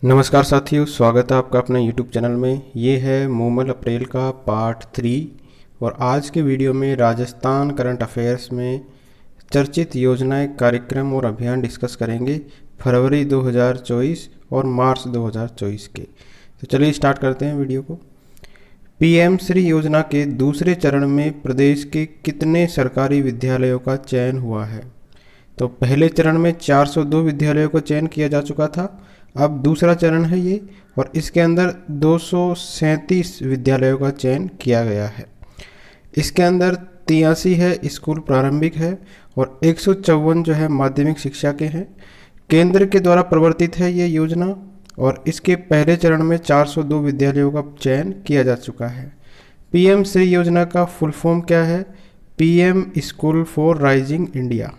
नमस्कार साथियों, स्वागत है आपका अपने YouTube चैनल में। ये है मूमल अप्रैल का पार्ट 3 और आज के वीडियो में राजस्थान करंट अफेयर्स में चर्चित योजनाएं, कार्यक्रम और अभियान डिस्कस करेंगे फरवरी 2024 और मार्च 2024 के। तो चलिए स्टार्ट करते हैं वीडियो को। पीएम श्री योजना के दूसरे चरण में प्रदेश के कितने सरकारी विद्यालयों का चयन हुआ है? तो पहले चरण में 402 विद्यालयों का चयन किया जा चुका था। अब दूसरा चरण है ये, और इसके अंदर 237 विद्यालयों का चयन किया गया है। इसके अंदर 83 है स्कूल प्रारंभिक है और 154 जो है माध्यमिक शिक्षा के हैं। केंद्र के द्वारा प्रवर्तित है ये योजना और इसके पहले चरण में 402 विद्यालयों का चयन किया जा चुका है। पीएम श्री योजना का फुल फॉर्म क्या है? PM school for rising India.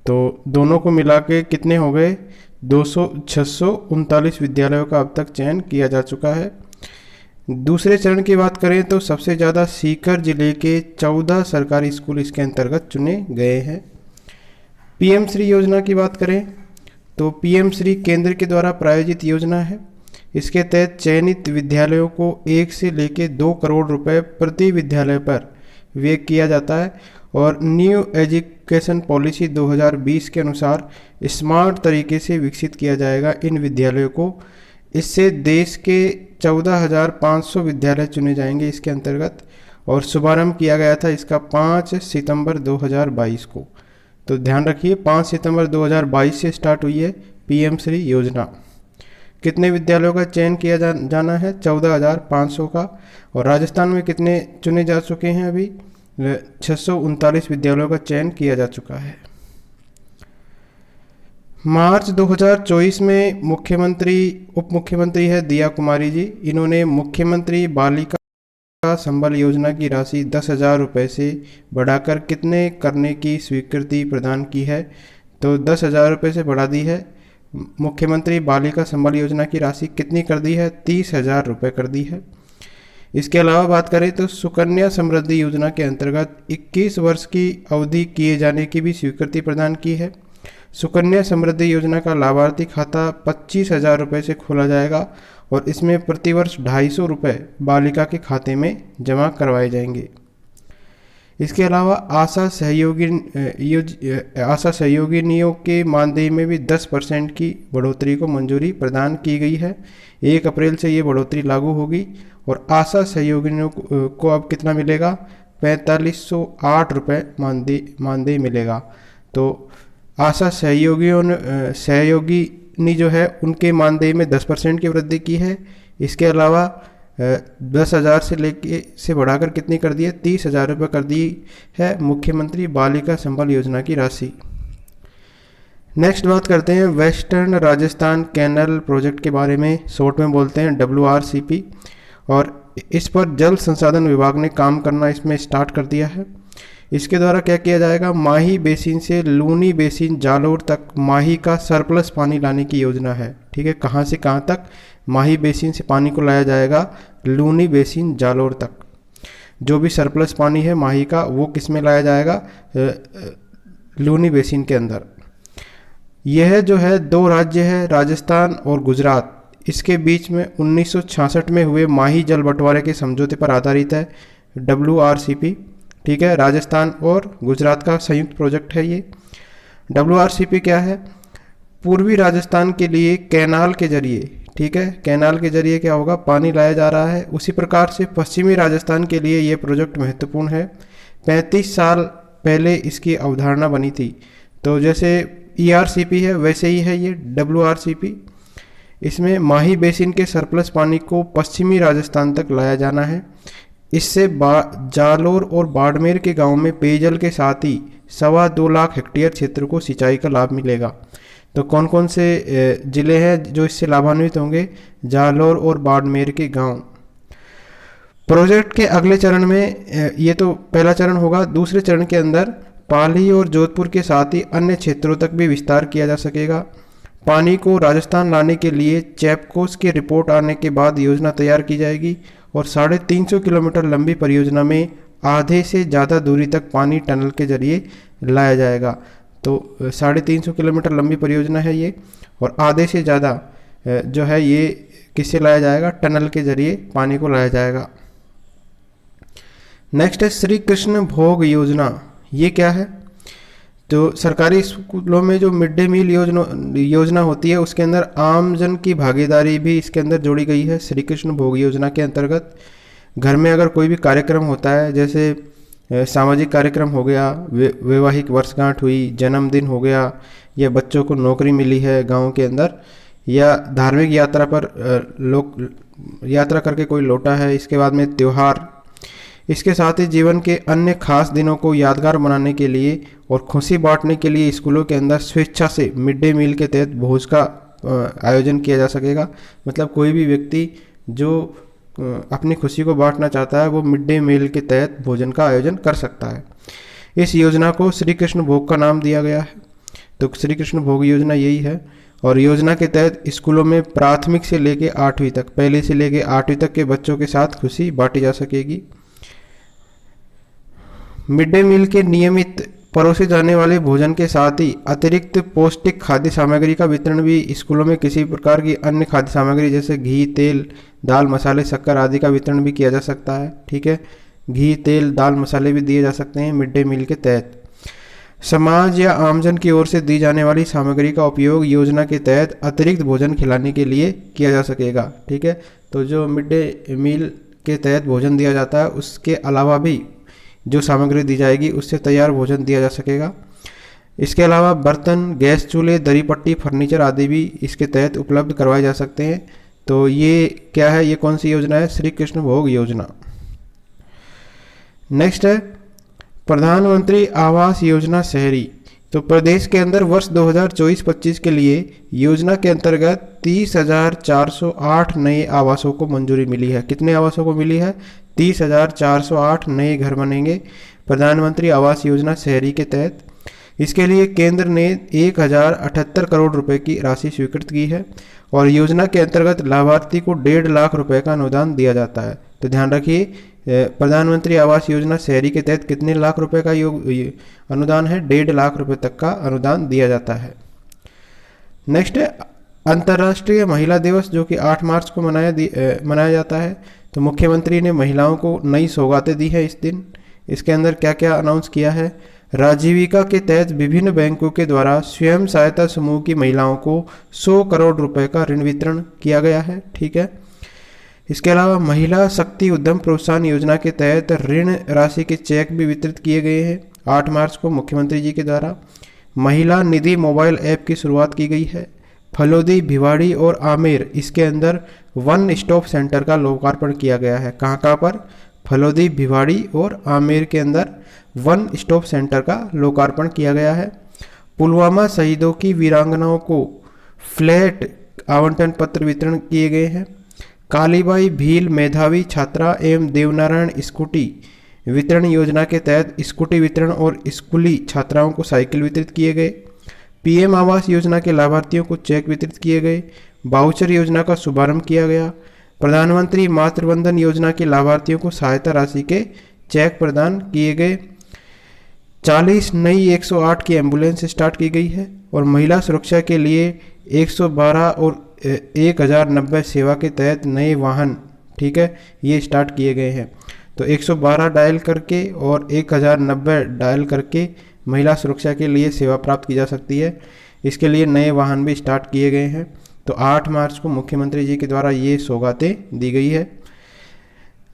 तो दोनों को मिला के कितने हो गए? 639 विद्यालयों का अब तक चयन किया जा चुका है। दूसरे चरण की बात करें तो सबसे ज़्यादा सीकर जिले के 14 सरकारी स्कूल इसके अंतर्गत चुने गए हैं। पीएम श्री योजना की बात करें तो पीएम श्री केंद्र के द्वारा प्रायोजित योजना है। इसके तहत चयनित विद्यालयों को 1 से लेकर 2 करोड़ रुपए प्रति विद्यालय पर व्यय किया जाता है और न्यू एजुकेशन पॉलिसी 2020 के अनुसार स्मार्ट तरीके से विकसित किया जाएगा इन विद्यालयों को। इससे देश के 14,500 विद्यालय चुने जाएंगे इसके अंतर्गत, और शुभारंभ किया गया था इसका 5 सितंबर 2022 को। तो ध्यान रखिए, 5 सितंबर 2022 से स्टार्ट हुई है पीएम श्री योजना। कितने विद्यालयों का चयन किया जाना है? 14,500 का। और राजस्थान में कितने चुने जा चुके हैं? अभी 639 विद्यालयों का चयन किया जा चुका है। मार्च 2024 में उप मुख्यमंत्री है दिया कुमारी जी। इन्होंने मुख्यमंत्री बालिका संबल योजना की राशि 10,000 रुपये से बढ़ाकर कितने करने की स्वीकृति प्रदान की है? तो 10,000 रुपये से बढ़ा दी है। मुख्यमंत्री बालिका संबल योजना की राशि कितनी कर दी है? 30,000 रुपये कर दी है। इसके अलावा बात करें तो सुकन्या समृद्धि योजना के अंतर्गत 21 वर्ष की अवधि किए जाने की भी स्वीकृति प्रदान की है। सुकन्या समृद्धि योजना का लाभार्थी खाता 25,000 रुपये से खोला जाएगा और इसमें प्रतिवर्ष 250 रुपये बालिका के खाते में जमा करवाए जाएंगे। इसके अलावा आशा सहयोगिनियों के मानदेय में भी 10% की बढ़ोतरी को मंजूरी प्रदान की गई है। 1 अप्रैल से ये बढ़ोतरी लागू होगी और आशा सहयोगिनियों को अब कितना मिलेगा? 4508 रुपये मानदेय मिलेगा। तो आशा सहयोगिनी जो है उनके मानदेय में 10% की वृद्धि की है। इसके अलावा 10,000 से बढ़ाकर कितनी कर दी है? 30,000 रुपये कर दी है मुख्यमंत्री बालिका संबल योजना की राशि। नेक्स्ट बात करते हैं वेस्टर्न राजस्थान कैनल प्रोजेक्ट के बारे में, शॉर्ट में बोलते हैं WRCP। और इस पर जल संसाधन विभाग ने काम करना इसमें स्टार्ट कर दिया है। इसके द्वारा क्या किया जाएगा? माही बेसिन से लूनी बेसिन जालोर तक माही का सरप्लस पानी लाने की योजना है। ठीक है, कहाँ से कहाँ तक? माही बेसिन से पानी को लाया जाएगा लूनी बेसिन जालोर तक। जो भी सरप्लस पानी है माही का, वो किस में लाया जाएगा? लूनी बेसिन के अंदर। यह जो है 2 राज्य है राजस्थान और गुजरात, इसके बीच में 1966 में हुए माही जल बंटवारे के समझौते पर आधारित है WRCP। ठीक है, राजस्थान और गुजरात का संयुक्त प्रोजेक्ट है ये। WRCP क्या है? पूर्वी राजस्थान के लिए कैनाल के जरिए, ठीक है, कैनाल के जरिए क्या होगा? पानी लाया जा रहा है। उसी प्रकार से पश्चिमी राजस्थान के लिए ये प्रोजेक्ट महत्वपूर्ण है। 35 साल पहले इसकी अवधारणा बनी थी। तो जैसे ERCP है वैसे ही है ये WRCP। इसमें माही बेसिन के सरप्लस पानी को पश्चिमी राजस्थान तक लाया जाना है। इससे जालोर और बाड़मेर के गांव में पेयजल के साथ ही 2.25 लाख हेक्टेयर क्षेत्र को सिंचाई का लाभ मिलेगा। तो कौन कौन से जिले हैं जो इससे लाभान्वित होंगे? जालोर और बाड़मेर के गांव। प्रोजेक्ट के अगले चरण में, ये तो पहला चरण होगा, दूसरे चरण के अंदर पाली और जोधपुर के साथ ही अन्य क्षेत्रों तक भी विस्तार किया जा सकेगा। पानी को राजस्थान लाने के लिए चैपकोस की रिपोर्ट आने के बाद योजना तैयार की जाएगी और 350 किलोमीटर लंबी परियोजना में आधे से ज़्यादा दूरी तक पानी टनल के जरिए लाया जाएगा। तो 350 किलोमीटर लंबी परियोजना है ये, और आधे से ज़्यादा जो है ये किससे लाया जाएगा, टनल के जरिए पानी को लाया जाएगा। नेक्स्ट है श्री कृष्ण भोग योजना। ये क्या है? तो सरकारी स्कूलों में जो मिड डे मील योजना होती है उसके अंदर आमजन की भागीदारी भी इसके अंदर जोड़ी गई है। श्री कृष्ण भोग योजना के अंतर्गत घर में अगर कोई भी कार्यक्रम होता है, जैसे सामाजिक कार्यक्रम हो गया, वैवाहिक वर्षगांठ हुई, जन्मदिन हो गया, या बच्चों को नौकरी मिली है गांव के अंदर, या धार्मिक यात्रा पर लोग यात्रा करके कोई लौटा है, इसके बाद में त्यौहार, इसके साथ ही जीवन के अन्य खास दिनों को यादगार बनाने के लिए और खुशी बांटने के लिए स्कूलों के अंदर स्वेच्छा से मिड डे मील के तहत भोज का आयोजन किया जा सकेगा। मतलब कोई भी व्यक्ति जो अपनी खुशी को बांटना चाहता है वो मिड डे मील के तहत भोजन का आयोजन कर सकता है। इस योजना को श्री कृष्ण भोग का नाम दिया गया है। तो श्री कृष्ण भोग योजना यही है। और योजना के तहत स्कूलों में प्राथमिक से लेके 8वीं तक, पहली से लेके 8वीं तक के बच्चों के साथ खुशी बांटी जा सकेगी। मिड डे मील के नियमित परोसे जाने वाले भोजन के साथ ही अतिरिक्त पौष्टिक खाद्य सामग्री का वितरण भी स्कूलों में किसी प्रकार की अन्य खाद्य सामग्री जैसे घी, तेल, दाल, मसाले, शक्कर आदि का वितरण भी किया जा सकता है। ठीक है, घी, तेल, दाल, मसाले भी दिए जा सकते हैं मिड डे मील के तहत। समाज या आमजन की ओर से दी जाने वाली सामग्री का उपयोग योजना के तहत अतिरिक्त भोजन खिलाने के लिए किया जा सकेगा। ठीक है, तो जो मिड डे मील के तहत भोजन दिया जाता है उसके अलावा भी जो सामग्री दी जाएगी उससे तैयार भोजन दिया जा सकेगा। इसके अलावा बर्तन, गैस चूल्हे, दरी पट्टी, फर्नीचर आदि भी इसके तहत उपलब्ध करवाए जा सकते हैं। तो ये क्या है, ये कौन सी योजना है? श्री कृष्ण भोग योजना। नेक्स्ट है प्रधानमंत्री आवास योजना शहरी। तो प्रदेश के अंदर वर्ष 2024-25 के लिए योजना के अंतर्गत 30,408 नए आवासों को मंजूरी मिली है। कितने आवासों को मिली है? 30,408 नए घर बनेंगे प्रधानमंत्री आवास योजना शहरी के तहत। इसके लिए केंद्र ने 1,078 करोड़ रुपए की राशि स्वीकृत की है और योजना के अंतर्गत लाभार्थी को 1.5 लाख रुपए का अनुदान दिया जाता है। तो ध्यान रखिए, प्रधानमंत्री आवास योजना शहरी के तहत कितने लाख रुपए का अनुदान है? 1.5 लाख रुपए तक का अनुदान दिया जाता है। नेक्स्ट है अंतर्राष्ट्रीय महिला दिवस, जो कि 8 मार्च को मनाया जाता है। तो मुख्यमंत्री ने महिलाओं को नई सौगातें दी है इस दिन। इसके अंदर क्या क्या अनाउंस किया है? राजीविका के तहत विभिन्न बैंकों के द्वारा स्वयं सहायता समूह की महिलाओं को 100 करोड़ रुपए का ऋण वितरण किया गया है। ठीक है, इसके अलावा महिला शक्ति उद्यम प्रोत्साहन योजना के तहत ऋण राशि के चेक भी वितरित किए गए हैं 8 मार्च को मुख्यमंत्री जी के द्वारा। महिला निधि मोबाइल ऐप की शुरुआत की गई है। फलोदी, भिवाड़ी और आमेर, इसके अंदर वन स्टॉप सेंटर का लोकार्पण किया गया है। कहाँ पर? फलोदी, भिवाड़ी और आमेर के अंदर वन स्टॉप सेंटर का लोकार्पण किया गया है। पुलवामा शहीदों की वीरांगनाओं को फ्लैट आवंटन पत्र वितरण किए गए हैं। कालीबाई भील मेधावी छात्रा एवं देवनारायण स्कूटी वितरण योजना के तहत स्कूटी वितरण और स्कूली छात्राओं को साइकिल वितरित किए गए। पीएम आवास योजना के लाभार्थियों को चेक वितरित किए गए। वाउचर योजना का शुभारंभ किया गया। प्रधानमंत्री मातृवंदन योजना के लाभार्थियों को सहायता राशि के चेक प्रदान किए गए। 40 नई 108 की एम्बुलेंस स्टार्ट की गई है और महिला सुरक्षा के लिए 112 और 1090 सेवा के तहत नए वाहन, ठीक है, ये स्टार्ट किए गए हैं। तो 112 डायल करके और 1090 डायल करके महिला सुरक्षा के लिए सेवा प्राप्त की जा सकती है। इसके लिए नए वाहन भी स्टार्ट किए गए हैं। तो 8 मार्च को मुख्यमंत्री जी के द्वारा ये सौगातें दी गई है।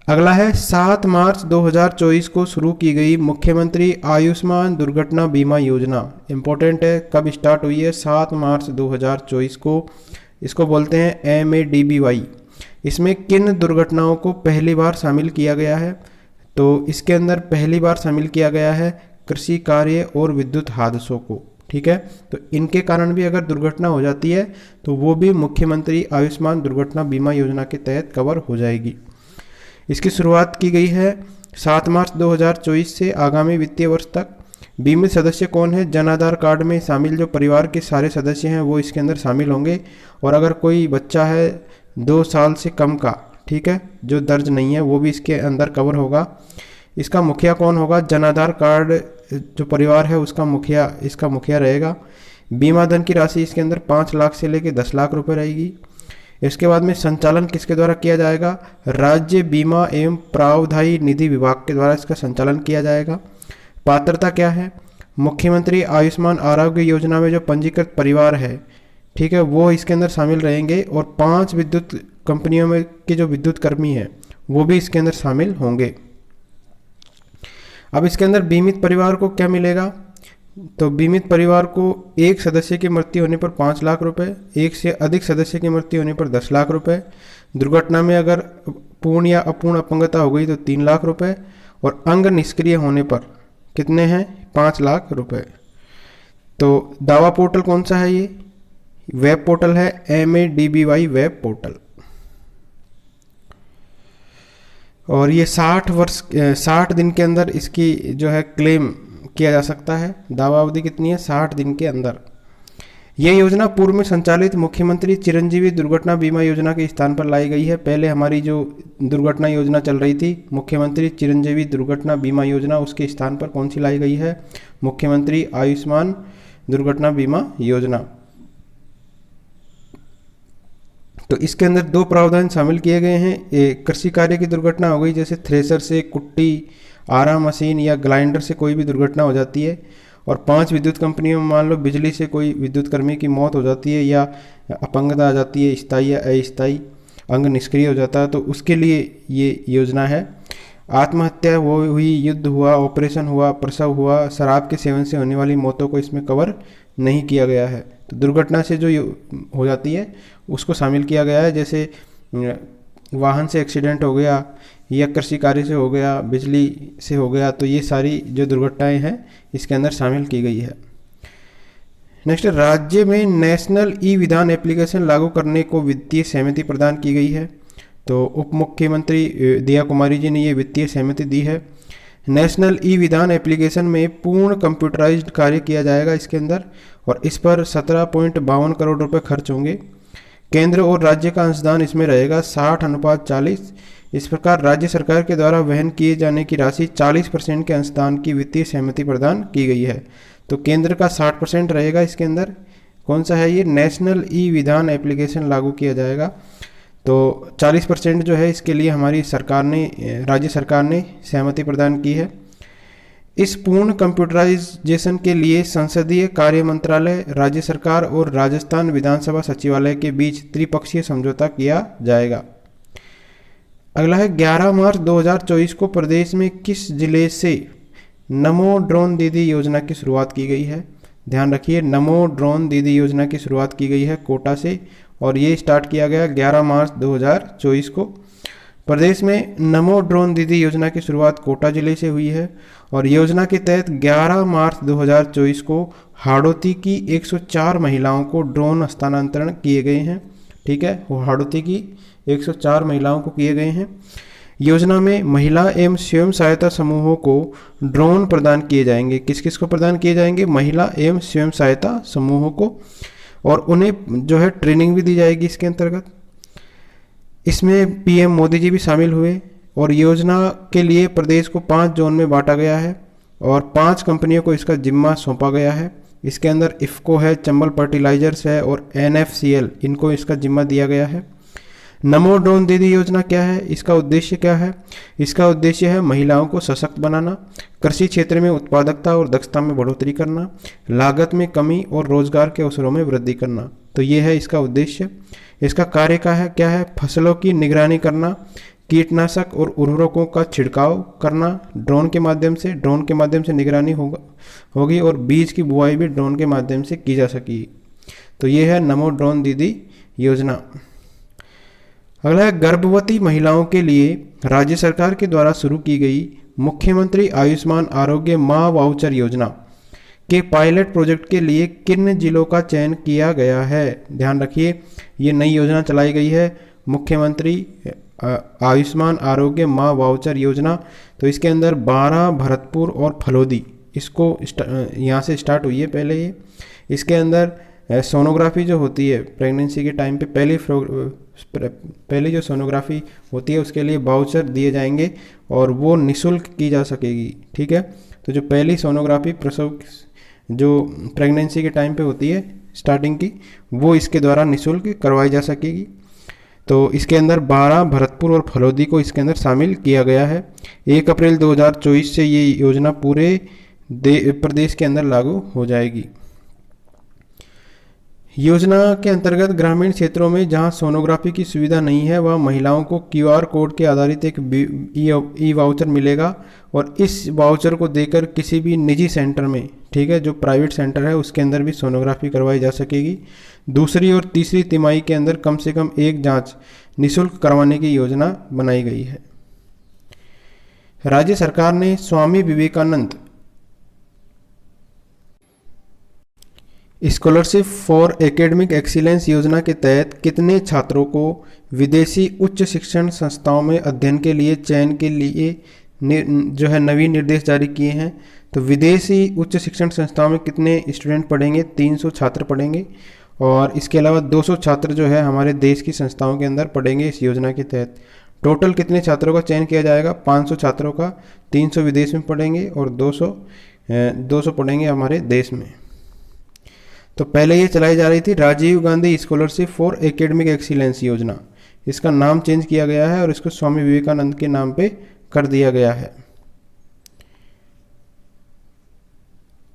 अगला है 7 मार्च 2024 को शुरू की गई मुख्यमंत्री आयुष्मान दुर्घटना बीमा योजना। इम्पोर्टेंट है, कब स्टार्ट हुई है? 7 मार्च 2024 को। इसको बोलते हैं MADBY। इसमें किन दुर्घटनाओं को पहली बार शामिल किया गया है? तो इसके अंदर पहली बार शामिल किया गया है कृषि कार्य और विद्युत हादसों को। ठीक है, तो इनके कारण भी अगर दुर्घटना हो जाती है तो वो भी मुख्यमंत्री आयुष्मान दुर्घटना बीमा योजना के तहत कवर हो जाएगी। इसकी शुरुआत की गई है 7 मार्च 2024 से आगामी वित्तीय वर्ष तक। बीमित सदस्य कौन है? जन आधार कार्ड में शामिल जो परिवार के सारे सदस्य हैं वो इसके अंदर शामिल होंगे। और अगर कोई बच्चा है 2 साल से कम का, ठीक है, जो दर्ज नहीं है, वो भी इसके अंदर कवर होगा। इसका मुखिया कौन होगा? जन आधार कार्ड जो परिवार है उसका मुखिया, इसका मुखिया रहेगा। बीमा धन की राशि इसके अंदर 5 लाख से लेकर 10 लाख रुपए रहेगी। इसके बाद में संचालन किसके द्वारा किया जाएगा? राज्य बीमा एवं प्रावधायी निधि विभाग के द्वारा इसका संचालन किया जाएगा। पात्रता क्या है? मुख्यमंत्री आयुष्मान आरोग्य योजना में जो पंजीकृत परिवार है, ठीक है, वो इसके अंदर शामिल रहेंगे और 5 विद्युत कंपनियों में के जो विद्युत कर्मी हैं वो भी इसके अंदर शामिल होंगे। अब इसके अंदर बीमित परिवार को क्या मिलेगा? तो बीमित परिवार को एक सदस्य की मृत्यु होने पर 5 लाख रुपए, एक से अधिक सदस्य की मृत्यु होने पर 10 लाख रुपए, दुर्घटना में अगर पूर्ण या अपूर्ण अपंगता हो गई तो 3 लाख रुपए, और अंग निष्क्रिय होने पर कितने हैं? 5 लाख रुपए। तो दावा पोर्टल कौन सा है? ये वेब पोर्टल है MADBY वेब पोर्टल, और ये 60 दिन के अंदर इसकी जो है क्लेम किया जा सकता है। दावा अवधि कितनी है? 60 दिन के अंदर। यह योजना पूर्व में संचालित मुख्यमंत्री चिरंजीवी दुर्घटना बीमा योजना के स्थान पर लाई गई है। पहले हमारी जो दुर्घटना योजना चल रही थी, मुख्यमंत्री चिरंजीवी दुर्घटना बीमा योजना, उसके स्थान पर कौन सी लाई गई है? मुख्यमंत्री आयुष्मान दुर्घटना बीमा योजना। तो इसके अंदर 2 प्रावधान शामिल किए गए हैं। एक कृषि कार्य की दुर्घटना हो गई, जैसे थ्रेसर से, कुट्टी, आरा मशीन या ग्राइंडर से कोई भी दुर्घटना हो जाती है, और 5 विद्युत कंपनियों में मान लो बिजली से कोई विद्युत कर्मी की मौत हो जाती है या अपंगता आ जाती है, स्थायी या अस्थायी, अंग निष्क्रिय हो जाता है, तो उसके लिए ये योजना है। आत्महत्या हुई, युद्ध हुआ, ऑपरेशन हुआ, प्रसव हुआ, शराब के सेवन से होने वाली मौतों को इसमें कवर नहीं किया गया है। तो दुर्घटना से जो हो जाती है उसको शामिल किया गया है, जैसे वाहन से एक्सीडेंट हो गया या कृषि कार्य से हो गया, बिजली से हो गया, तो ये सारी जो दुर्घटनाएं हैं इसके अंदर शामिल की गई है। नेक्स्ट, राज्य में नेशनल ई विधान एप्लीकेशन लागू करने को वित्तीय सहमति प्रदान की गई है। तो उप मुख्यमंत्री दिया कुमारी जी ने ये वित्तीय सहमति दी है। नेशनल ई विधान एप्लीकेशन में पूर्ण कंप्यूटराइज्ड कार्य किया जाएगा इसके अंदर, और इस पर 17.52 करोड़ रुपए खर्च होंगे। केंद्र और राज्य का अंशदान इसमें रहेगा 60:40। इस प्रकार राज्य सरकार के द्वारा वहन किए जाने की राशि 40% के अंशदान की वित्तीय सहमति प्रदान की गई है। तो केंद्र का 60% रहेगा इसके अंदर। कौन सा है ये? नेशनल ई विधान एप्लीकेशन लागू किया जाएगा। तो 40% जो है इसके लिए हमारी सरकार ने, राज्य सरकार ने सहमति प्रदान की है। इस पूर्ण कंप्यूटराइजेशन के लिए संसदीय कार्य मंत्रालय, राज्य सरकार और राजस्थान विधानसभा सचिवालय के बीच त्रिपक्षीय समझौता किया जाएगा। अगला है 11 मार्च 2024 को प्रदेश में किस जिले से नमो ड्रोन दीदी योजना की शुरुआत की गई है? ध्यान रखिए, नमो ड्रोन दीदी योजना की शुरुआत की गई है कोटा से, और ये स्टार्ट किया गया 11 मार्च 2024 को। प्रदेश में नमो ड्रोन दीदी योजना की शुरुआत कोटा जिले से हुई है, और योजना के तहत 11 मार्च 2024 को हाड़ौती की 104 महिलाओं को ड्रोन हस्तांतरण किए गए हैं। ठीक है, वो हाड़ौती की 104 महिलाओं को किए गए हैं। योजना में महिला एवं स्वयं सहायता समूहों को ड्रोन प्रदान किए जाएंगे। किस किस को प्रदान किए जाएंगे? महिला एवं स्वयं सहायता समूहों को, और उन्हें जो है ट्रेनिंग भी दी जाएगी इसके अंतर्गत। इसमें पीएम मोदी जी भी शामिल हुए, और योजना के लिए प्रदेश को 5 जोन में बांटा गया है, और 5 कंपनियों को इसका जिम्मा सौंपा गया है। इसके अंदर इफ़को है, चंबल फर्टिलाइजर्स है, और NFCL, इनको इसका जिम्मा दिया गया है। नमो ड्रोन दीदी योजना क्या है? इसका उद्देश्य क्या है? इसका उद्देश्य है महिलाओं को सशक्त बनाना, कृषि क्षेत्र में उत्पादकता और दक्षता में बढ़ोतरी करना, लागत में कमी और रोजगार के अवसरों में वृद्धि करना। तो ये है इसका उद्देश्य। इसका कार्य क्या है? फसलों की निगरानी करना, कीटनाशक और उर्वरकों का छिड़काव करना ड्रोन के माध्यम से निगरानी होगी, और बीज की बुआई भी ड्रोन के माध्यम से की जा सकेगी। तो ये है नमो ड्रोन दीदी योजना। अगला है गर्भवती महिलाओं के लिए राज्य सरकार के द्वारा शुरू की गई मुख्यमंत्री आयुष्मान आरोग्य माँ वाउचर योजना के पायलट प्रोजेक्ट के लिए किन जिलों का चयन किया गया है? ध्यान रखिए, ये नई योजना चलाई गई है, मुख्यमंत्री आयुष्मान आरोग्य माँ वाउचर योजना। तो इसके अंदर 12, भरतपुर और फलोदी, इसको यहाँ से स्टार्ट हुई है पहले ये। इसके अंदर सोनोग्राफी जो होती है प्रेगनेंसी के टाइम पे, पहले जो सोनोग्राफी होती है उसके लिए वाउचर दिए जाएंगे, और वो निःशुल्क की जा सकेगी। ठीक है, तो जो पहली सोनोग्राफी प्रसव जो प्रेगनेंसी के टाइम पे होती है स्टार्टिंग की, वो इसके द्वारा निःशुल्क करवाई जा सकेगी। तो इसके अंदर 12 भरतपुर और फलोदी को इसके अंदर शामिल किया गया है। 1 अप्रैल 2024 से ये योजना पूरे प्रदेश के अंदर लागू हो जाएगी। योजना के अंतर्गत ग्रामीण क्षेत्रों में जहां सोनोग्राफी की सुविधा नहीं है वह महिलाओं को QR कोड के आधारित एक ई वाउचर मिलेगा और इस वाउचर को देकर किसी भी निजी सेंटर में, ठीक है, जो प्राइवेट सेंटर है उसके अंदर भी सोनोग्राफी करवाई जा सकेगी। दूसरी और तीसरी तिमाही के अंदर कम से कम एक जांच निःशुल्क करवाने की योजना बनाई गई है। राज्य सरकार ने Swami Vivekananda scholarship for academic excellence योजना के तहत कितने छात्रों को विदेशी उच्च शिक्षण संस्थाओं में अध्ययन के लिए चयन के लिए जो है नवीन निर्देश जारी किए हैं। तो विदेशी उच्च शिक्षण संस्थाओं में कितने स्टूडेंट पढ़ेंगे? 300 छात्र पढ़ेंगे और इसके अलावा 200 छात्र जो है हमारे देश की संस्थाओं के अंदर पढ़ेंगे इस योजना के तहत। टोटल कितने छात्रों का चयन किया जाएगा? 500 छात्रों का, 300 विदेश में पढ़ेंगे और 200 पढ़ेंगे हमारे देश में। तो पहले ये चलाई जा रही थी Rajiv Gandhi scholarship for academic excellence योजना, इसका नाम चेंज किया गया है और इसको स्वामी विवेकानंद के नाम पे कर दिया गया है।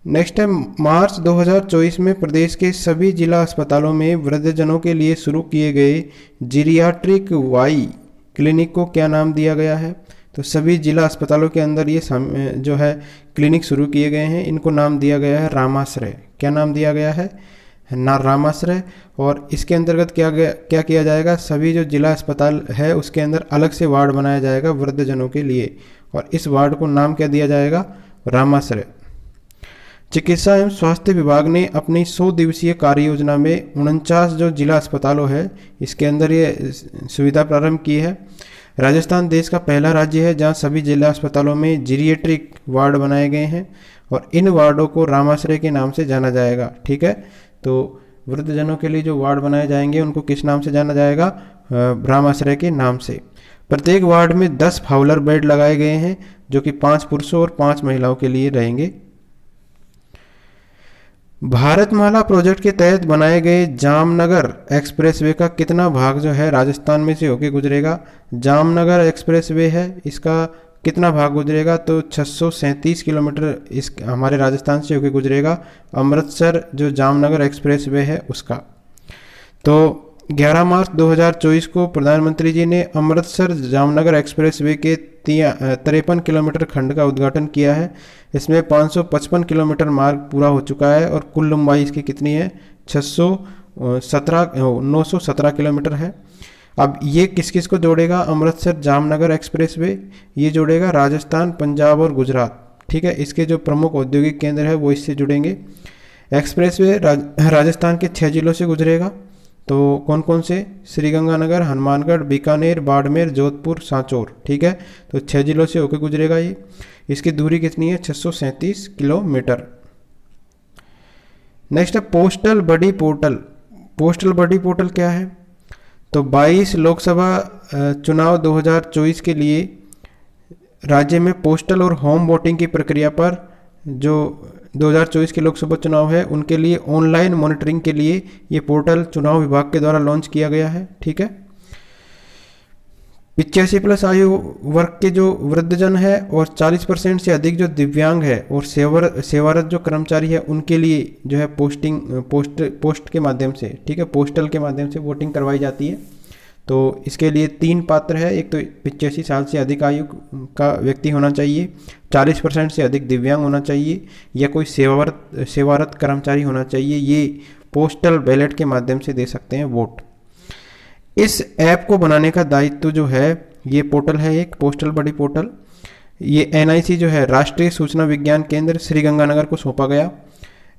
नेक्स्ट है, मार्च 2024 में प्रदेश के सभी जिला अस्पतालों में वृद्धजनों के लिए शुरू किए गए जीरियाट्रिक वाई क्लिनिक को क्या नाम दिया गया है? तो सभी जिला अस्पतालों के अंदर ये जो है क्लिनिक शुरू किए गए हैं, इनको नाम दिया गया है रामाश्रय। क्या नाम दिया गया है? रामाश्रय। और इसके अंतर्गत क्या किया जाएगा? सभी जो जिला अस्पताल है उसके अंदर अलग से वार्ड बनाया जाएगा वृद्धजनों के लिए और इस वार्ड को नाम क्या दिया जाएगा? रामाश्रय। चिकित्सा एवं स्वास्थ्य विभाग ने अपनी 100 दिवसीय कार्य योजना में 49 जो जिला अस्पतालों है इसके अंदर ये सुविधा प्रारंभ की है। राजस्थान देश का पहला राज्य है जहां सभी जिला अस्पतालों में जीरियाट्रिक वार्ड बनाए गए हैं और इन वार्डों को रामाश्रय के नाम से जाना जाएगा। ठीक है, तो वृद्धजनों के लिए जो वार्ड बनाए जाएंगे उनको किस नाम से जाना जाएगा? रामाश्रय के नाम से। प्रत्येक वार्ड में 10 फाउलर बेड लगाए गए हैं जो कि 5 पुरुषों और 5 महिलाओं के लिए रहेंगे। भारतमाला प्रोजेक्ट के तहत बनाए गए जामनगर एक्सप्रेसवे का कितना भाग जो है राजस्थान में से होके गुजरेगा? जामनगर एक्सप्रेसवे है, इसका कितना भाग गुजरेगा? तो 637 किलोमीटर इस हमारे राजस्थान से होके गुजरेगा। अमृतसर जो जामनगर एक्सप्रेसवे है उसका। तो 11 मार्च 2024 को प्रधानमंत्री जी ने अमृतसर जामनगर एक्सप्रेसवे के 53 किलोमीटर खंड का उद्घाटन किया है। इसमें 555 किलोमीटर मार्ग पूरा हो चुका है और कुल लंबाई इसकी कितनी है? 917 किलोमीटर है। अब ये किस किस को जोड़ेगा? अमृतसर जामनगर एक्सप्रेसवे ये जोड़ेगा राजस्थान, पंजाब और गुजरात। ठीक है, इसके जो प्रमुख औद्योगिक केंद्र है वो इससे जुड़ेंगे। एक्सप्रेसवे राजस्थान के 6 जिलों से गुजरेगा। तो कौन कौन से? श्रीगंगानगर, हनुमानगढ़, बीकानेर, बाड़मेर, जोधपुर, सांचौर। ठीक है, तो 6 जिलों से होकर गुजरेगा ये। इसकी दूरी कितनी है? 637 किलोमीटर। नेक्स्ट है पोस्टल बडी पोर्टल। पोस्टल बडी पोर्टल क्या है? तो 22 लोकसभा चुनाव 2024 के लिए राज्य में पोस्टल और होम वोटिंग की प्रक्रिया पर जो 2024 के लोकसभा चुनाव है उनके लिए ऑनलाइन मॉनिटरिंग के लिए ये पोर्टल चुनाव विभाग के द्वारा लॉन्च किया गया है। ठीक है, 85+ आयु वर्ग के जो वृद्धजन है और 40% से अधिक जो दिव्यांग है और सेवारत जो कर्मचारी है उनके लिए जो है पोस्ट के माध्यम से, ठीक है, पोस्टल के माध्यम से वोटिंग करवाई जाती है। तो इसके लिए 3 पात्र है। एक तो 85 साल से अधिक आयु का व्यक्ति होना चाहिए, 40% से अधिक दिव्यांग होना चाहिए या कोई सेवारत कर्मचारी होना चाहिए। ये पोस्टल बैलेट के माध्यम से दे सकते हैं वोट। इस ऐप को बनाने का दायित्व जो है ये पोर्टल है एक पोस्टल बडी पोर्टल, ये NIC जो है राष्ट्रीय सूचना विज्ञान केंद्र श्रीगंगानगर को सौंपा गया।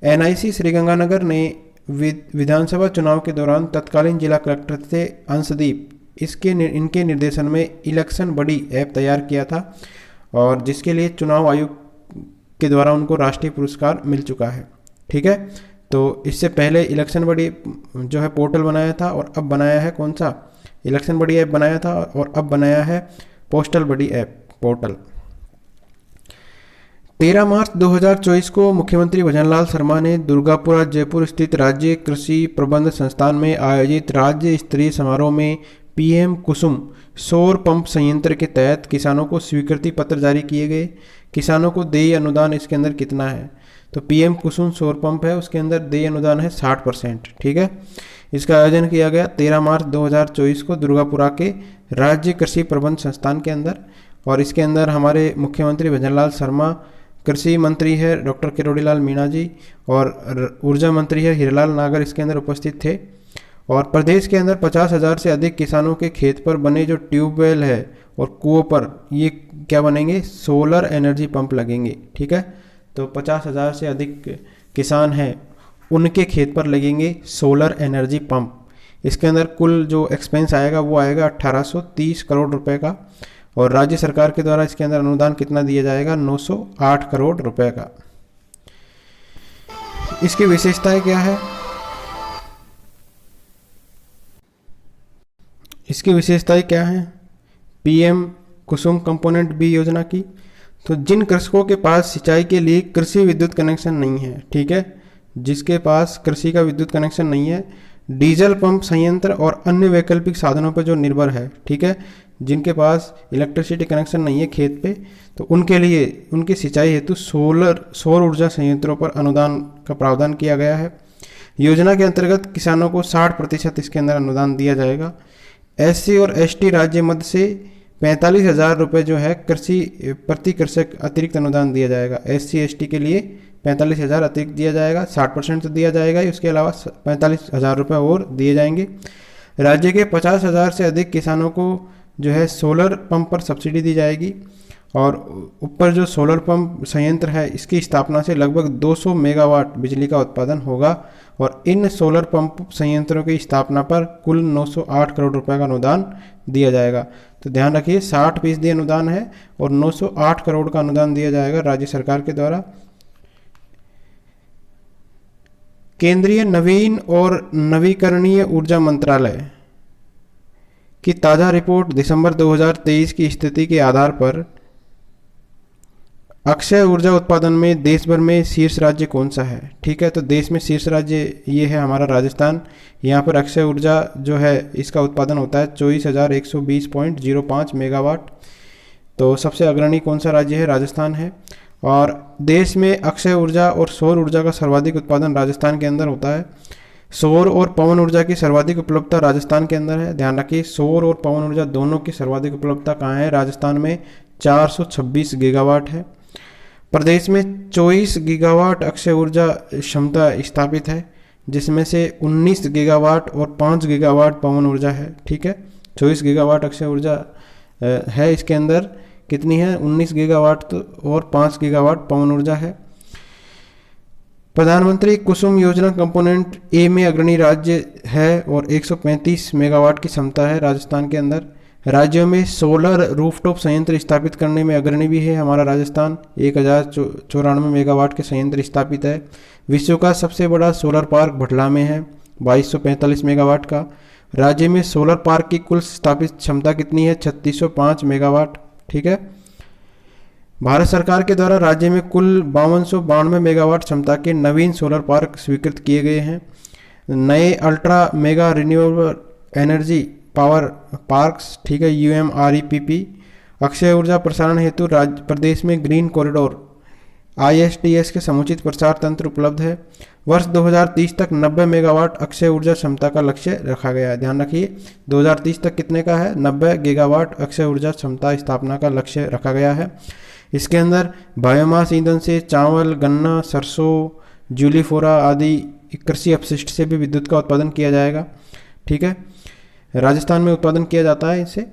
NIC श्रीगंगानगर ने विधानसभा चुनाव के दौरान तत्कालीन जिला कलेक्टर थे अंशदीप, इनके निर्देशन में इलेक्शन बडी ऐप तैयार किया था और जिसके लिए चुनाव आयोग के द्वारा उनको राष्ट्रीय पुरस्कार मिल चुका है। ठीक है, तो इससे पहले इलेक्शन बडी जो है पोर्टल बनाया था और अब बनाया है कौन सा? इलेक्शन बडी ऐप बनाया था और अब बनाया है पोस्टल बडी ऐप पोर्टल। 13 मार्च 2024 को मुख्यमंत्री भजनलाल शर्मा ने दुर्गापुरा जयपुर स्थित राज्य कृषि प्रबंध संस्थान में आयोजित राज्य स्तरीय समारोह में पीएम कुसुम सौर पंप संयंत्र के तहत किसानों को स्वीकृति पत्र जारी किए गए। किसानों को देय अनुदान इसके अंदर कितना है? तो पीएम कुसुम सौर पंप है, उसके अंदर देय अनुदान है 60%। ठीक है। इसका आयोजन किया गया 13 मार्च 2024 को दुर्गापुरा के राज्य कृषि प्रबंध संस्थान के अंदर, और इसके अंदर हमारे मुख्यमंत्री भजनलाल शर्मा, कृषि मंत्री है डॉक्टर किरोड़ीलाल मीणा जी, और ऊर्जा मंत्री है हीरालाल नागर इसके अंदर उपस्थित थे। और प्रदेश के अंदर 50,000 से अधिक किसानों के खेत पर बने जो ट्यूबवेल है और कुओं पर ये क्या बनेंगे? सोलर एनर्जी पंप लगेंगे। ठीक है। तो 50,000 से अधिक किसान हैं, उनके खेत पर लगेंगे सोलर एनर्जी पंप। इसके अंदर कुल जो एक्सपेंस आएगा वो आएगा 1830 करोड़ रुपए का, और राज्य सरकार के द्वारा इसके अंदर अनुदान कितना दिया जाएगा? 908 करोड़ रुपए का। इसकी विशेषताएं क्या है? इसकी विशेषताएं क्या हैं पीएम कुसुम कंपोनेंट बी योजना की? तो जिन कृषकों के पास सिंचाई के लिए कृषि विद्युत कनेक्शन नहीं है, ठीक है, जिसके पास कृषि का विद्युत कनेक्शन नहीं है, डीजल पंप संयंत्र और अन्य वैकल्पिक साधनों पर जो निर्भर है, ठीक है, जिनके पास इलेक्ट्रिसिटी कनेक्शन नहीं है खेत पे, तो उनके लिए उनकी सिंचाई हेतु सौर ऊर्जा संयंत्रों पर अनुदान का प्रावधान किया गया है। योजना के अंतर्गत किसानों को 60% इसके अंदर अनुदान दिया जाएगा। एससी और एसटी राज्य मद से 45,000 रुपये जो है कृषि प्रति कृषक अतिरिक्त अनुदान दिया जाएगा। एससी एसटी के लिए 45,000 अतिरिक्त दिया जाएगा, 60% तो दिया जाएगा ही, उसके अलावा 45,000 रुपये और दिए जाएंगे। राज्य के 50,000 से अधिक किसानों को जो है सोलर पंप पर सब्सिडी दी जाएगी, और ऊपर जो सोलर पंप संयंत्र है इसकी स्थापना से लगभग 200 मेगावाट बिजली का उत्पादन होगा, और इन सोलर पंप संयंत्रों की स्थापना पर कुल 908 करोड़ रुपए का अनुदान दिया जाएगा। तो ध्यान रखिए 60% अनुदान है और 908 करोड़ का अनुदान दिया जाएगा राज्य सरकार के द्वारा। केंद्रीय नवीन और नवीकरणीय ऊर्जा मंत्रालय की ताज़ा रिपोर्ट दिसंबर 2023 की स्थिति के आधार पर अक्षय ऊर्जा उत्पादन में देश भर में शीर्ष राज्य कौन सा है? ठीक है, तो देश में शीर्ष राज्य ये है हमारा राजस्थान। यहाँ पर अक्षय ऊर्जा जो है इसका उत्पादन होता है 24,120.05 मेगावाट। तो सबसे अग्रणी कौन सा राज्य है? राजस्थान है। और देश में अक्षय ऊर्जा और सौर ऊर्जा का सर्वाधिक उत्पादन राजस्थान के अंदर होता है। सौर और पवन ऊर्जा की सर्वाधिक उपलब्धता राजस्थान के अंदर है। ध्यान रखिए सौर और पवन ऊर्जा दोनों की सर्वाधिक उपलब्धता कहाँ है? राजस्थान में 426 गीगावाट है। प्रदेश में 24 गीगावाट अक्षय ऊर्जा क्षमता स्थापित है, जिसमें से 19 गीगावाट और 5 गीगावाट पवन ऊर्जा है। ठीक है, 24 गीगावाट अक्षय ऊर्जा है, इसके अंदर कितनी है? 19 गीगावाट तो और 5 गीगावाट पवन ऊर्जा है। प्रधानमंत्री कुसुम योजना कंपोनेंट ए में अग्रणी राज्य है और 135 मेगावाट की क्षमता है राजस्थान के अंदर। राज्यों में सोलर रूफटॉप संयंत्र स्थापित करने में अग्रणी भी है हमारा राजस्थान, 1094 मेगावाट के संयंत्र स्थापित है। विश्व का सबसे बड़ा सोलर पार्क भटला में है, 2245 मेगावाट का। राज्य में सोलर पार्क की कुल स्थापित क्षमता कितनी है? 3605 मेगावाट। ठीक है, भारत सरकार के द्वारा राज्य में कुल 5292 मेगावाट क्षमता के नवीन सोलर पार्क स्वीकृत किए गए हैं। नए ultra mega renewable energy power parks, ठीक है, UMREPP, अक्षय ऊर्जा प्रसारण हेतु राज्य प्रदेश में ग्रीन कॉरिडोर ISTS के समुचित प्रसार तंत्र उपलब्ध है। वर्ष 2030 तक 90 मेगावाट अक्षय ऊर्जा क्षमता का लक्ष्य रखा गया है। ध्यान रखिए 2030 तक कितने का है? 90 गीगावाट अक्षय ऊर्जा क्षमता स्थापना का लक्ष्य रखा गया है। इसके अंदर बायोमास ईंधन से चावल, गन्ना, सरसों, जूलीफोरा आदि कृषि अपशिष्ट से भी विद्युत का उत्पादन किया जाएगा। ठीक है, राजस्थान में उत्पादन किया जाता है इससे,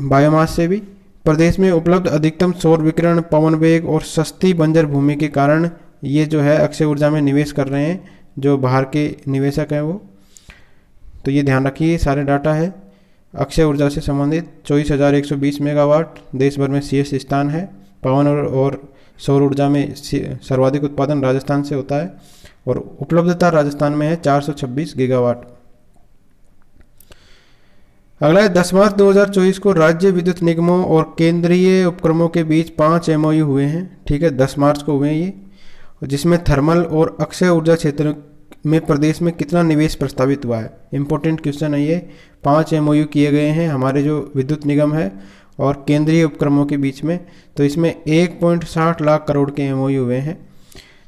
बायोमास से भी। प्रदेश में उपलब्ध अधिकतम सौर विकिरण, पवन वेग और सस्ती बंजर भूमि के कारण ये जो है अक्षय ऊर्जा में निवेश कर रहे हैं जो बाहर के निवेशक हैं वो। तो ये ध्यान रखिए, सारे डाटा है अक्षय ऊर्जा से संबंधित। 24,120 मेगावाट देश भर में शीर्ष स्थान है। पवन और सौर ऊर्जा में सर्वाधिक उत्पादन राजस्थान से होता है और उपलब्धता राजस्थान में है 426 गीगावाट। अगला है 10 मार्च 2024 को राज्य विद्युत निगमों और केंद्रीय उपक्रमों के बीच 5 MOU हुए हैं। ठीक है, 10 मार्च को हुए हैं ये, जिसमें थर्मल और अक्षय ऊर्जा क्षेत्र में प्रदेश में कितना निवेश प्रस्तावित हुआ है? इंपॉर्टेंट क्वेश्चन है ये। 5 MOU किए गए हैं हमारे जो विद्युत निगम है और केंद्रीय उपक्रमों के बीच में, तो इसमें 1.60 लाख करोड़ के MOU हुए हैं।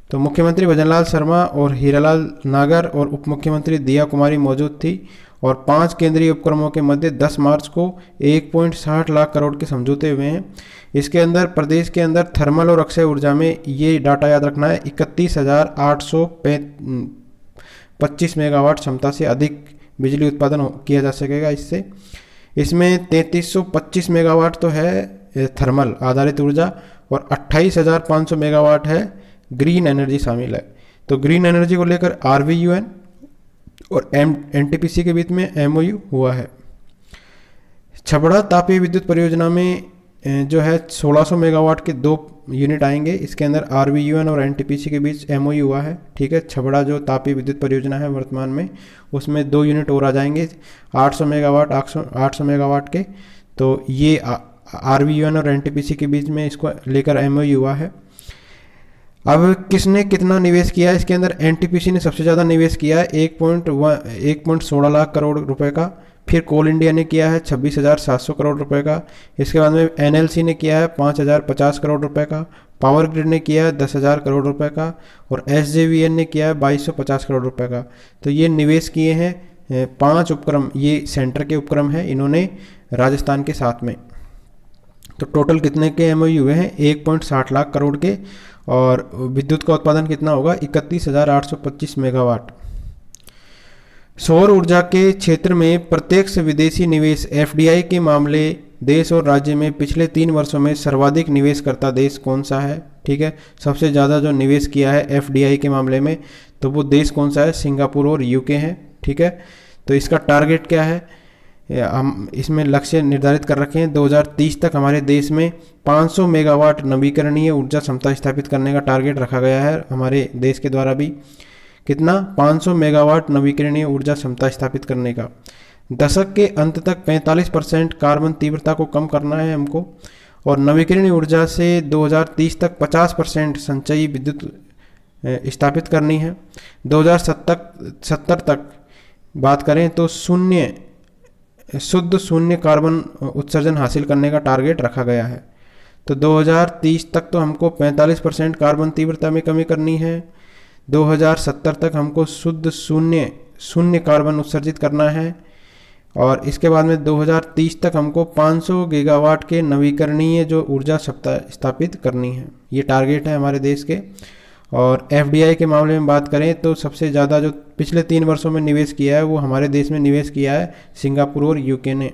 तो मुख्यमंत्री भजनलाल शर्मा और हीरालाल नागर और उप मुख्यमंत्री दिया कुमारी मौजूद थी और 5 केंद्रीय उपक्रमों के मध्य 10 मार्च को 1.60 लाख करोड़ के समझौते हुए हैं। इसके अंदर प्रदेश के अंदर थर्मल और अक्षय ऊर्जा में ये डाटा याद रखना है, 31,825 मेगावाट क्षमता से अधिक बिजली उत्पादन किया जा सकेगा इससे। इसमें 3325 मेगावाट तो है थर्मल आधारित ऊर्जा और 28,500 मेगावाट है ग्रीन एनर्जी शामिल है। तो ग्रीन एनर्जी को लेकर RVUN और NTPC के बीच में MOU हुआ है। छबड़ा तापीय विद्युत परियोजना में जो है 1600 मेगावाट के 2 यूनिट आएंगे। इसके अंदर RVUN और NTPC के बीच MOU हुआ है, ठीक है। छबड़ा जो तापीय विद्युत परियोजना है वर्तमान में, उसमें 2 यूनिट और आ जाएंगे 800 मेगावाट के। तो ये RVUN और NTPC के बीच में इसको लेकर MOU हुआ है। अब किसने कितना निवेश किया है? इसके अंदर NTPC ने सबसे ज़्यादा निवेश किया है 1.16 लाख करोड़ रुपए का। फिर कोल इंडिया ने किया है 26,700 करोड़ रुपए का। इसके बाद में NLC ने किया है 5,050 करोड़ रुपए का। पावर ग्रिड ने किया है 10,000 करोड़ रुपए का और SJVN ने किया है 2250 करोड़ रुपए का। तो ये निवेश किए हैं 5 उपक्रम, ये सेंटर के उपक्रम हैं इन्होंने राजस्थान के साथ में। तो टोटल कितने के MOU हुए हैं? 1.60 लाख करोड़ के। और विद्युत का उत्पादन कितना होगा? 31,825 मेगावाट। सौर ऊर्जा के क्षेत्र में प्रत्यक्ष विदेशी निवेश FDI के मामले देश और राज्य में पिछले 3 वर्षों में सर्वाधिक निवेश करता देश कौन सा है? ठीक है, सबसे ज़्यादा जो निवेश किया है FDI के मामले में, तो वो देश कौन सा है? सिंगापुर और UK है, ठीक है। तो इसका टारगेट क्या है? हम इसमें लक्ष्य निर्धारित कर रखे हैं 2030 तक हमारे देश में 500 मेगावाट नवीकरणीय ऊर्जा क्षमता स्थापित करने का टारगेट रखा गया है हमारे देश के द्वारा भी। कितना? 500 मेगावाट नवीकरणीय ऊर्जा क्षमता स्थापित करने का। दशक के अंत तक 45% कार्बन तीव्रता को कम करना है हमको और नवीकरणीय ऊर्जा से 2030 तक 50% संचयी विद्युत स्थापित करनी है। 2070 तक बात करें तो शुद्ध शून्य कार्बन उत्सर्जन हासिल करने का टारगेट रखा गया है। तो 2030 तक तो हमको 45% कार्बन तीव्रता में कमी करनी है। 2070 तक हमको शुद्ध शून्य कार्बन उत्सर्जित करना है और इसके बाद में 2030 तक हमको 500 गीगावाट के नवीकरणीय जो ऊर्जा स्थापित करनी है। ये टारगेट है हमारे देश के। और FDI के मामले में बात करें तो सबसे ज़्यादा जो पिछले 3 वर्षों में निवेश किया है वो हमारे देश में निवेश किया है सिंगापुर और UK ने।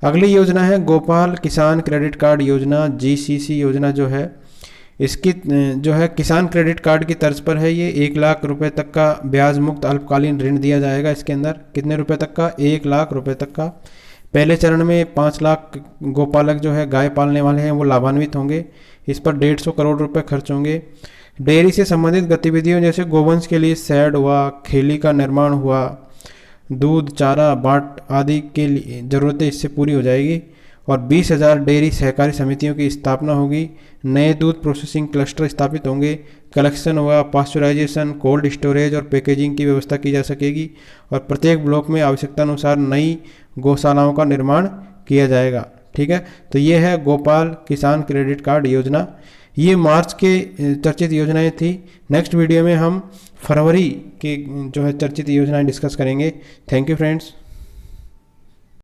अगली योजना है गोपाल किसान क्रेडिट कार्ड योजना, GCC योजना जो है, इसकी जो है किसान क्रेडिट कार्ड की तर्ज पर है। ये 1 लाख रुपए तक का ब्याज मुक्त अल्पकालीन ऋण दिया जाएगा। इसके अंदर कितने रुपए तक का? 1 लाख रुपए तक का। पहले चरण में 5 लाख गोपालक जो है गाय पालने वाले हैं वो लाभान्वित होंगे। इस पर 150 करोड़ रुपए खर्च होंगे। डेयरी से संबंधित गतिविधियों जैसे गोवंश के लिए शेड हुआ, खेली का निर्माण हुआ, दूध, चारा, बाट आदि के लिए ज़रूरतें इससे पूरी हो जाएगी और 20,000 डेयरी सहकारी समितियों की स्थापना होगी। नए दूध प्रोसेसिंग क्लस्टर स्थापित होंगे। कलेक्शन हुआ, पास्चराइजेशन, कोल्ड स्टोरेज और पैकेजिंग की व्यवस्था की जा सकेगी और प्रत्येक ब्लॉक में आवश्यकता अनुसार नई गौशालाओं का निर्माण किया जाएगा। ठीक है, तो ये है गोपाल किसान क्रेडिट कार्ड योजना। ये मार्च के चर्चित योजनाएं थी। नेक्स्ट वीडियो में हम फरवरी के जो है चर्चित योजनाएं डिस्कस करेंगे। Thank you friends.